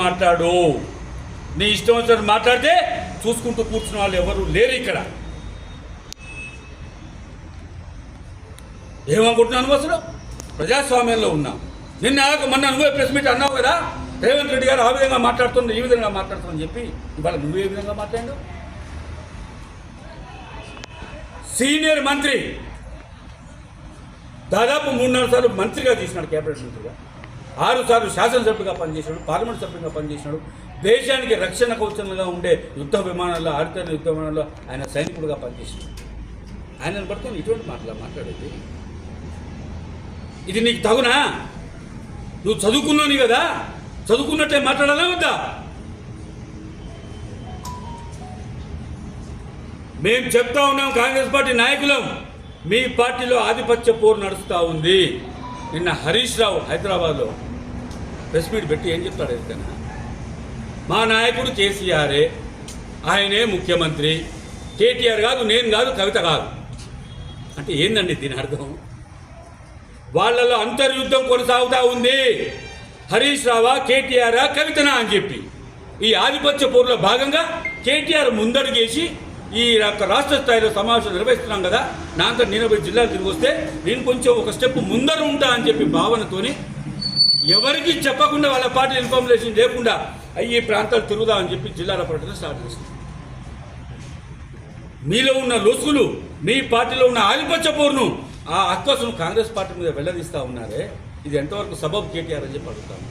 మాట్లాడు నీ ఇష్టం వచ్చినట్టు మాట్లాడితే చూసుకుంటూ కూర్చున్న వాళ్ళు ఎవరు లేరు ఇక్కడ. ఏమనుకుంటున్నాను అసలు ప్రజాస్వామ్యంలో ఉన్నాం. మొన్న నువ్వే ప్రెస్ మీట్ అన్నావు కదా, రేవంత్ రెడ్డి గారు ఆ విధంగా మాట్లాడుతున్నారు ఈ విధంగా మాట్లాడుతున్నారని చెప్పి ఇవాళ నువ్వు ఏ విధంగా మాట్లాడావు? సీనియర్ మంత్రి దాదాపు 3-4 సార్లు మంత్రిగా తీసినాడు, కేబినెట్ మంత్రిగా 6 సార్లు శాసనసభ్యుగా పనిచేశాడు, పార్లమెంట్ సభ్యుగా పనిచేసినాడు. దేశానికి రక్షణ కవచంగా ఉండే యుద్ధ విమానాల్లో ఆడితేనే యుద్ధ విమానాల్లో ఆయన సైనికుడిగా పనిచేసినాడు. ఆయనను పట్టుకొని ఇటువంటి మాట్లాడేది ఇది నీకు తగునా? నువ్వు చదువుకున్నావు కదా, చదువుకున్నట్టే మాట్లాడాలా వద్దా? మేము చెప్తా ఉన్నాం, కాంగ్రెస్ పార్టీ నాయకులం, మీ పార్టీలో ఆధిపత్య పోరు నడుస్తూ ఉంది. నిన్న హరీష్ రావు హైదరాబాద్లో ప్రెస్ మీట్ పెట్టి ఏం చెప్తాడు? ఎందుకన్నా మా నాయకుడు కేసీఆరే, ఆయనే ముఖ్యమంత్రి, కేటీఆర్ కాదు, నేను కాదు, కవిత కాదు అంటే ఏందండి దీని అర్థం? వాళ్ళలో అంతర్యుద్ధం కొనసాగుతూ ఉంది. హరీష్ రావా, కేటీఆరా, కవితనా అని చెప్పి ఈ ఆధిపత్య పోరులో భాగంగా కేటీఆర్ ముందడుగేసి ఈ రాష్ట్ర స్థాయిలో సమావేశం నిర్వహిస్తున్నాం కదా, నా అంతా నేను 40 జిల్లాలు తిరిగి వస్తే నేను కొంచెం ఒక స్టెప్ ముందర ఉంటా అని చెప్పి భావనతోని ఎవరికి చెప్పకుండా వాళ్ళ పార్టీ ఇన్ఫర్మేషన్ లేకుండా ఈ ప్రాంతాలు తిరుగుదామని చెప్పి జిల్లాల పర్యటన స్టార్ట్ చేస్తుంది. మీలో ఉన్న లొసుగులు, మీ పార్టీలో ఉన్న ఆధిపత్య పోరును, ఆ అక్కసును కాంగ్రెస్ పార్టీ మీద వెల్లదీస్తూ ఉన్నారే, ఇది ఎంతవరకు సబబు కేటీఆర్ అని చెప్పి అడుగుతాను.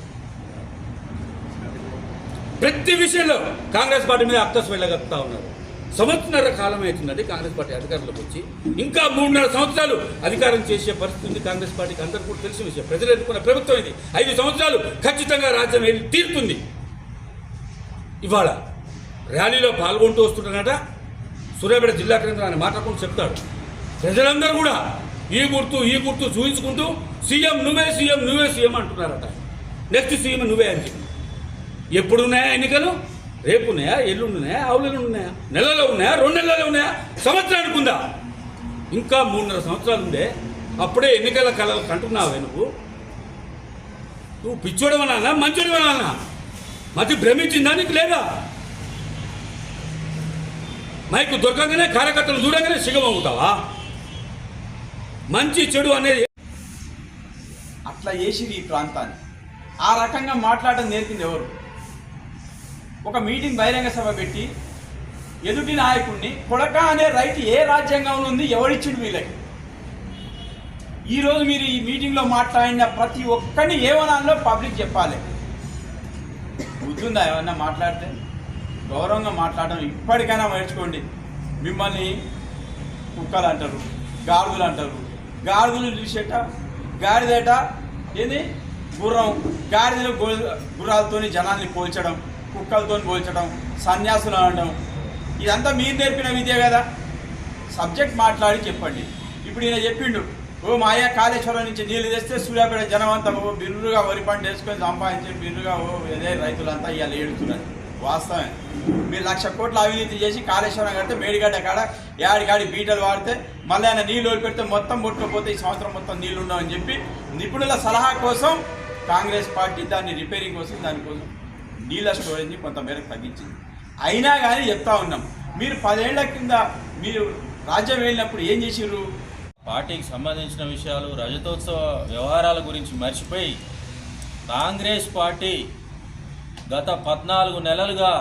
ప్రతి విషయంలో కాంగ్రెస్ పార్టీ మీద అక్కసు వెళ్ళగలుగుతా ఉన్నారు. సంవత్సరాల కాలం అవుతుందండి కాంగ్రెస్ పార్టీ అధికారంలోకి వచ్చి, ఇంకా 3.5 సంవత్సరాలు అధికారం చేసే పరిస్థితి ఉంది కాంగ్రెస్ పార్టీకి. అందరికీ కూడా తెలిసిన విషయం. ప్రజలు ఎన్నుకున్న ప్రభుత్వం ఇది. 5 సంవత్సరాలు ఖచ్చితంగా రాజ్యం వెళ్ళి తీరుతుంది. ఇవాళ ర్యాలీలో పాల్గొంటూ వస్తుంటానట, సూర్యాపేట జిల్లా కేంద్రం ఆయన మాట్లాడుకుంటూ చెప్తాడు, ప్రజలందరూ కూడా ఈ గుర్తు చూపించుకుంటూ సీఎం నువ్వే సీఎం అంటున్నారట. నెక్స్ట్ సీఎం నువ్వే అని చెప్పి. ఎప్పుడున్నాయా ఎన్నికలు? రేపు ఉన్నాయా, ఎల్లుండి ఉన్నాయా, ఆవులు ఉన్నాయా, నెలలో ఉన్నాయా, 2 నెలల్లో ఉన్నాయా, సంవత్సరానికి ఉందా? ఇంకా 3.5 సంవత్సరాలు ఉందే, అప్పుడే ఎన్నికల కళలు కంటున్నావే నువ్వు పిచ్చోడమనాలా మంచోడమనాలా? మతి భ్రమించిందా నీకు లేదా? మైకు దొరకగానే కార్యకర్తలు చూడగానే సిగమవుతావా? మంచి చెడు అనేది అట్లా చేసిరు ఈ ప్రాంతాన్ని. ఆ రకంగా మాట్లాడడం నేర్పింది ఎవరు? ఒక మీటింగ్ బహిరంగ సభ పెట్టి ఎదుటి నాయకుడిని కొడక అనే రైట్ ఏ రాజ్యాంగంలో ఉంది? ఎవరిచ్చిండు వీళ్ళకి? ఈరోజు మీరు ఈ మీటింగ్లో మాట్లాడిన ప్రతి ఒక్కరిని ఏమనాలో పబ్లిక్ చెప్పాలి. గుర్తుందా? ఏమన్నా మాట్లాడితే గౌరవంగా మాట్లాడడం ఇప్పటికైనా నేర్చుకోండి. మిమ్మల్ని కుక్కలు అంటారు, గాడిదలు అంటారు. గాడిదలు చూసేట గాడిదేట ఏంది గుర్రం, గాడిదలు గుర్రాలతో జనాల్ని పోల్చడం, కుక్కలతో పోల్చడం, సన్యాసులు అనడం, ఇదంతా మీరు నేర్పిన విద్య కదా. సబ్జెక్ట్ మాట్లాడి చెప్పండి. ఇప్పుడు ఈయన చెప్పిండు, ఓ మాయా కాళేశ్వరం నుంచి నీళ్ళు తెస్తే సూర్యాపేట జనం అంతా బిర్రుగా వరి పంట వేసుకొని సంపాదించి బిర్రుగా అదే రైతులంతా ఇవాళ ఏడుతున్నారు. వాస్తవమే. మీరు 1,00,000 కోట్ల అవినీతి చేసి కాళేశ్వరం కడితే మేడిగడ్డ కాడ ఏడికాడి బీటలు వాడితే మళ్ళీ ఆయన నీళ్ళు వదిలిపెడితే మొత్తం కొట్టుకుపోతే ఈ సంవత్సరం మొత్తం నీళ్ళు ఉండవని చెప్పి నిపుణుల సలహా కోసం కాంగ్రెస్ పార్టీ దాన్ని రిపేరింగ్ కోసం దానికోసం నీళ్ళ స్టోరేజ్ని కొంతమేరకు తగ్గించింది. అయినా కానీ చెప్తా ఉన్నాం, మీరు 10 ఏళ్ల కింద మీరు రాజ్యం వెళ్ళినప్పుడు ఏం చేసిర్రు? పార్టీకి సంబంధించిన విషయాలు, రజతోత్సవ వ్యవహారాల గురించి మర్చిపోయి కాంగ్రెస్ పార్టీ గత 14 నెలలుగా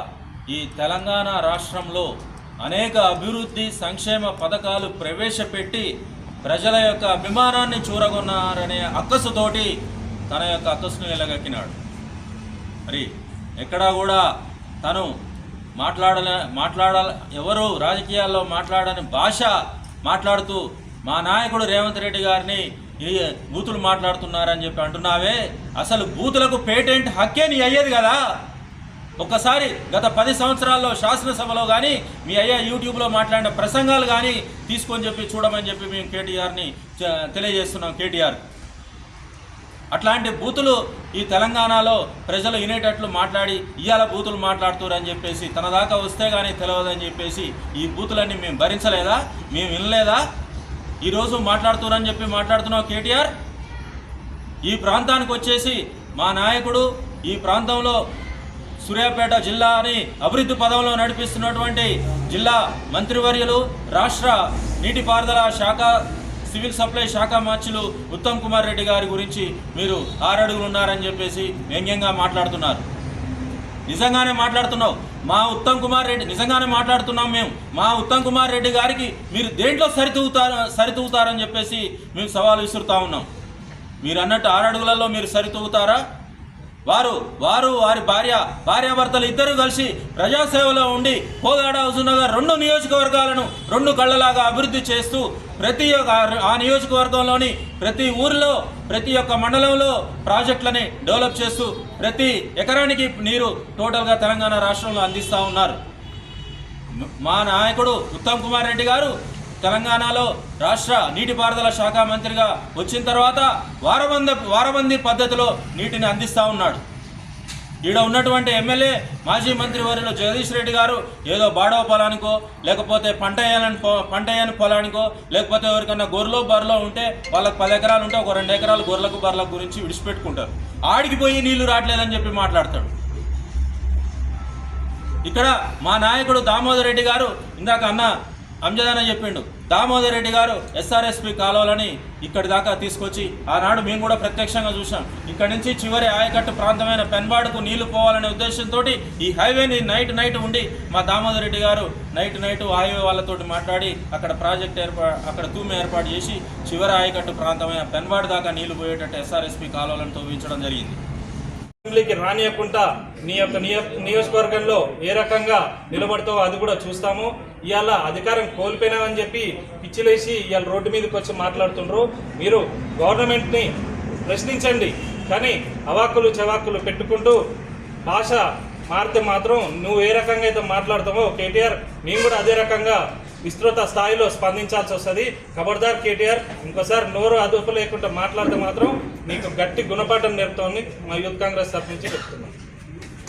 ఈ తెలంగాణ రాష్ట్రంలో అనేక అభివృద్ధి సంక్షేమ పథకాలు ప్రవేశపెట్టి ప్రజల యొక్క అభిమానాన్ని చూరగొన్నారనే అక్కసుతోటి తన యొక్క అక్కసును ఎలగక్కినాడు. మరి ఎక్కడా కూడా తను ఎవరు రాజకీయాల్లో మాట్లాడని భాష మాట్లాడుతూ మా నాయకుడు రేవంత్ రెడ్డి గారిని ఈ బూతులు మాట్లాడుతున్నారని చెప్పి అంటున్నావే, అసలు బూతులకు పేటెంట్ హక్కే నీ అయ్యేది కదా. ఒక్కసారి గత 10 సంవత్సరాల్లో శాసనసభలో కానీ మీ అయ్యా యూట్యూబ్లో మాట్లాడిన ప్రసంగాలు కానీ తీసుకొని చెప్పి చూడమని చెప్పి మేము కేటీఆర్ని తెలియజేస్తున్నాం. కేటీఆర్ అట్లాంటి బూతులు ఈ తెలంగాణలో ప్రజలు వినేటట్లు మాట్లాడి ఇవాళ బూతులు మాట్లాడుతారని చెప్పేసి తన దాకా వస్తే కానీ తెలియదని చెప్పేసి ఈ బూతులన్నీ మేము భరించలేదా, మేము వినలేదా? ఈరోజు మాట్లాడుతున్నారని చెప్పి మాట్లాడుతున్నావు కేటీఆర్. ఈ ప్రాంతానికి వచ్చేసి మా నాయకుడు ఈ ప్రాంతంలో సూర్యాపేట జిల్లాని అభివృద్ధి పదంలో నడిపిస్తున్నటువంటి జిల్లా మంత్రివర్యులు, రాష్ట్ర నీటిపారుదల శాఖ సివిల్ సప్లై శాఖ మంత్రులు ఉత్తమ్ కుమార్ రెడ్డి గారి గురించి మీరు 6 అడుగులు ఉన్నారని చెప్పేసి వ్యంగ్యంగా మాట్లాడుతున్నారు. నిజంగానే మాట్లాడుతున్నావు. మా ఉత్తమ్ కుమార్ రెడ్డి నిజంగానే మాట్లాడుతున్నాం మేము. మా ఉత్తమ్ కుమార్ రెడ్డి గారికి మీరు దేంట్లో సరితూగుతారని చెప్పేసి మేము సవాలు విసురుతా ఉన్నాం. మీరు అన్నట్టు 6 అడుగులలో మీరు సరితూగుతారా? వారి భార్యాభర్తలు ఇద్దరు కలిసి ప్రజాసేవలో ఉండి కోదాడ హుజూర్నగర్ 2 నియోజకవర్గాలను 2 కళ్ళలాగా అభివృద్ధి చేస్తూ ఆ నియోజకవర్గంలోని ప్రతి ఊరిలో ప్రతి ఒక్క మండలంలో ప్రాజెక్టులని డెవలప్ చేస్తూ ప్రతి ఎకరానికి నీరు టోటల్గా తెలంగాణ రాష్ట్రంలో అందిస్తూ ఉన్నారు. మా నాయకుడు ఉత్తమ్ కుమార్ రెడ్డి గారు తెలంగాణలో రాష్ట్ర నీటిపారుదల శాఖ మంత్రిగా వచ్చిన తర్వాత వారబందీ పద్ధతిలో నీటిని అందిస్తూ ఉన్నాడు. ఈడ ఉన్నటువంటి ఎమ్మెల్యే మాజీ మంత్రి వర్యులు జగదీష్ రెడ్డి గారు ఏదో బాడో పొలానికో లేకపోతే పంట వేయని పొలానికో లేకపోతే ఎవరికన్నా గొర్రెలో బర్రెలో ఉంటే వాళ్ళకి 10 ఎకరాలు ఉంటే ఒక 2 ఎకరాలు గొర్రెలకు బర్రెలకు గురించి విడిచిపెట్టుకుంటారు. ఆడికి పోయి నీళ్లు రావట్లేదని చెప్పి మాట్లాడతాడు. ఇక్కడ మా నాయకుడు దామోదర్ రెడ్డి గారు ఇందాక అన్న అంజదన చెప్పిండు. దామోదర్ రెడ్డి గారు ఎస్ఆర్ఎస్పి కాలువలని ఇక్కడి దాకా తీసుకొచ్చి ఆనాడు మేము కూడా ప్రత్యక్షంగా చూసాం. ఇక్కడి నుంచి చివరి ఆయకట్టు ప్రాంతమైన పెన్బాడుకు నీళ్లు పోవాలనే ఉద్దేశంతో ఈ హైవేని నైట్ ఉండి మా దామోదర్ రెడ్డి గారు నైట్ హైవే వాళ్ళతోటి మాట్లాడి అక్కడ ప్రాజెక్ట్ అక్కడ తూము ఏర్పాటు చేసి చివరి ఆయకట్టు ప్రాంతమైన పెన్బాడు దాకా నీళ్లు పోయేటట్టు ఎస్ఆర్ఎస్పి కాలువలను తవ్వించడం జరిగింది. అసెంబ్లీకి రానియకుండా నీ యొక్క నియోజకవర్గంలో ఏ రకంగా నిలబడతావో అది కూడా చూస్తాము. ఇవాళ అధికారం కోల్పోయినామని చెప్పి పిచ్చిలేసి ఇవాళ రోడ్డు మీదకి వచ్చి మాట్లాడుతుండ్రు. మీరు గవర్నమెంట్ని ప్రశ్నించండి, కానీ అవాక్కులు చవాక్కులు పెట్టుకుంటూ భాష మారితే మాత్రం నువ్వు ఏ రకంగా అయితే మాట్లాడతావో కేటీఆర్ మేము కూడా అదే రకంగా విస్తృత స్థాయిలో స్పందించాల్సి వస్తుంది. ఖబర్దార్ కేటీఆర్, ఇంకోసారి నోరు అదుపు లేకుండా మాట్లాడితే మాత్రం నీకు గట్టి గుణపాఠం నేర్పుతోంది మా యూత్ కాంగ్రెస్ తరఫు నుంచి చెప్తున్నాం.